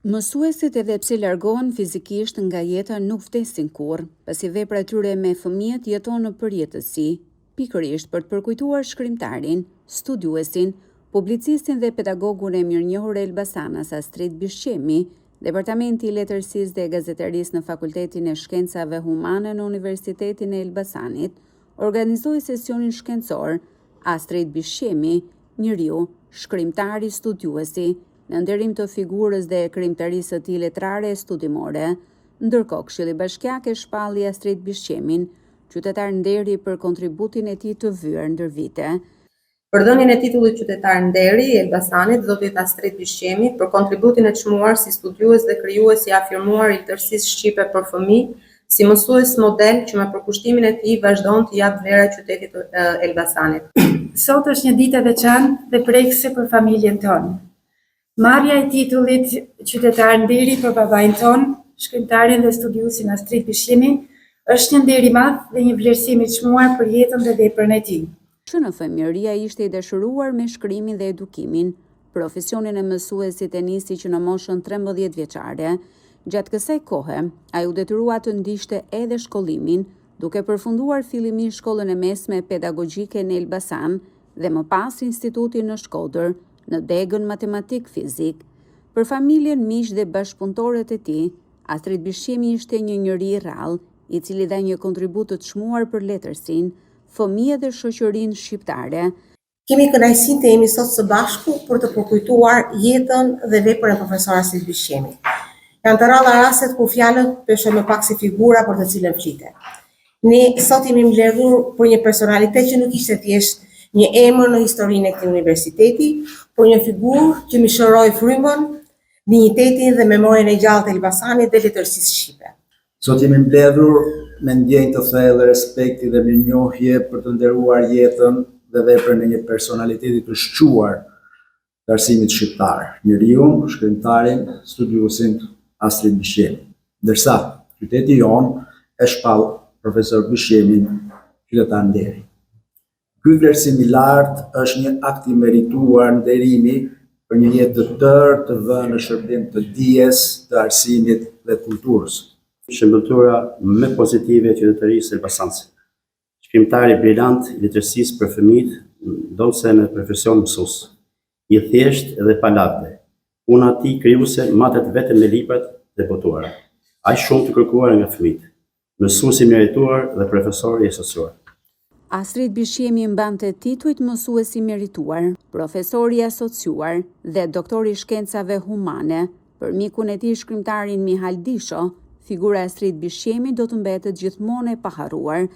Mësuesit edhe pse largohen fizikisht nga jeta nuk vdesin kurrë, pasi vepra e tyre me fëmijët jeton në përjetësi, pikërisht për të përkujtuar shkrimtarin, studiuesin, publicistin dhe pedagogun e mirënjohur elbasanas Astrid Bishqemi, Departamenti i Letërsisë dhe Gazetarisë në Fakultetin e Shkencave Humane në Universitetin e Elbasanit, organizoi sesionin shkencor Astrid Bishqemi, njeriu, shkrimtari studiuesi, në nderim të figurës dhe krijimtarisë së tij letrare e studimore, ndërkohë Këshilli Bashkiak e shpalli Astrid Bishqemin, qytetar nderi për kontributin e tij të vyer ndër vite. Për dhënien e titullit qytetar nderi i Elbasanit, zotit Astrid Bishqemi, për kontributin e çmuar si studiues dhe krijues i afirmuar i letërsisë shqipe për fëmijë, si mësues model që me përkushtimin e tij vazhdon të jap vlera qytetit Elbasanit. Sot është një ditë e veçantë dhe prekëse për familjen tonë. Marrja e titullit qytetar nderi për babain tonë, shkrimtarin dhe studiuesin Astrid Bishqemi, është një nder i madh dhe një vlerësim i çmuar për jetën dhe veprën e tij. Që në fëmijëria ishte i dashuruar me shkrimin dhe edukimin, profesionin e mësuesit e nisi që në moshën 13 vjeçare. Gjatë kësaj kohe, ai u detyrua të ndiqte edhe shkollimin, duke përfunduar fillimisht shkollën e mesme pedagogjike në Elbasan dhe më pas institutin në Shkodër, në degën matematik-fizik. Për familjen, miq dhe bashkëpunëtorët e tij, Astrid Bishqemi ishte një njeri i rrallë, i cili dha një kontribut të çmuar për letërsinë, fëmijët dhe shoqërinë shqiptare. Kemi kënaqësinë të jemi sot së bashku për të përkujtuar jetën dhe veprën e profesor Astrid Bishqemi. Janë të rralla rastet ku fjalët peshojnë më pak si figura për të cilën flitet. Ne sot jemi mbledhur për një personalitet që nuk ishte thjesht një emër në historinë e këtij universiteti, por një figurë që mishëroi frymën, dinjitetin dhe memorien e gjallë të Elbasanit dhe letërsisë shqipe. Sot jemi mbledhur me ndjenjë të thellë respekti dhe mirënjohje për të nderuar jetën dhe veprën e një personaliteti të shquar të arsimit shqiptar, njeriu, shkrimtarin, studiuesin Astrid Bishqemi. Ndërsa qyteti jon e shpall profesor Bishqemin qytetar nderi. Ky vlerësim i lartë është një akt i merituar nderimi për një jetë të tërë të vënë në shërbim të dijes, të arsimit dhe kulturës. Shëmbëltura më pozitive e qytetarisë elbasanse. Shkrimtari briljant i letërsisë për fëmijët, ndonse me profesion mësues. I thjeshtë dhe pa lavde. Puna e tij krijuese matet vetëm me librat dhe botuara. Aq shumë të kërkuar nga fëmijët. Mësues i merituar dhe profesor i asociuar. Astrid Bishqemi mbante titujt mësues i merituar, profesor i asociuar dhe doktor i shkencave humane. Për mikun e tij shkrimtarin Mihal Disho, figura e Astrid Bishqemi do të mbetet gjithmonë e paharruar.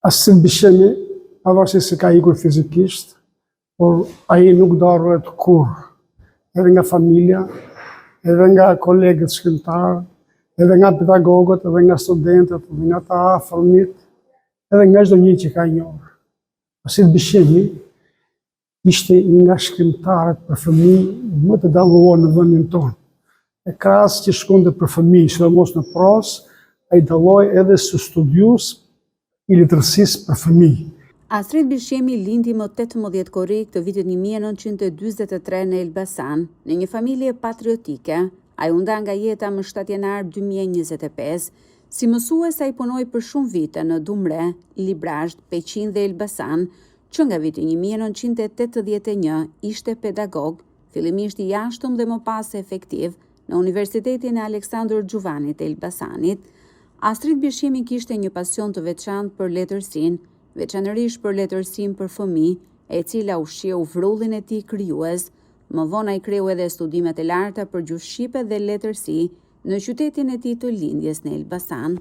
Astrid Bishqemi, pavarësisht se ka ikur fizikisht, por ai nuk darrohet kurrë, edhe nga familja, edhe nga kolegët shkrimtarë, edhe nga pedagogët, edhe nga studentët, edhe nga të afërmit, edhe nga çdo një që ka njohur. Astrid Bishqemi ishte një nga shkrimtarët për fëmijë më të dalluar në vendin tonë. E krahas që shkonte për fëmijë, sidomos në prozë, ai dalloi edhe si studiues i letërsisë për fëmijë. Astrid Bishqemi lindi më 18 korrik të vitit 1943 në Elbasan, në një familje patriotike. Ai u nda nga jeta më 7 janar 2025. Si mësues ai punoi për shumë vite në Dumre, Librazh, Peqin dhe Elbasan, që nga viti 1981 ishte pedagog, fillimisht i jashtëm dhe më pas efektiv në Universitetin e Aleksandër Xhuvanit të Elbasanit. Astrid Bishqemi kishte një pasion të veçantë për letërsinë, veçanërisht për letërsinë për fëmijë, e cila ushqeu vrullin e tij krijues. Më vonë ai kreu edhe studimet e larta për gjuhë shqipe dhe letërsi në qytetin e tij të lindjes në Elbasan.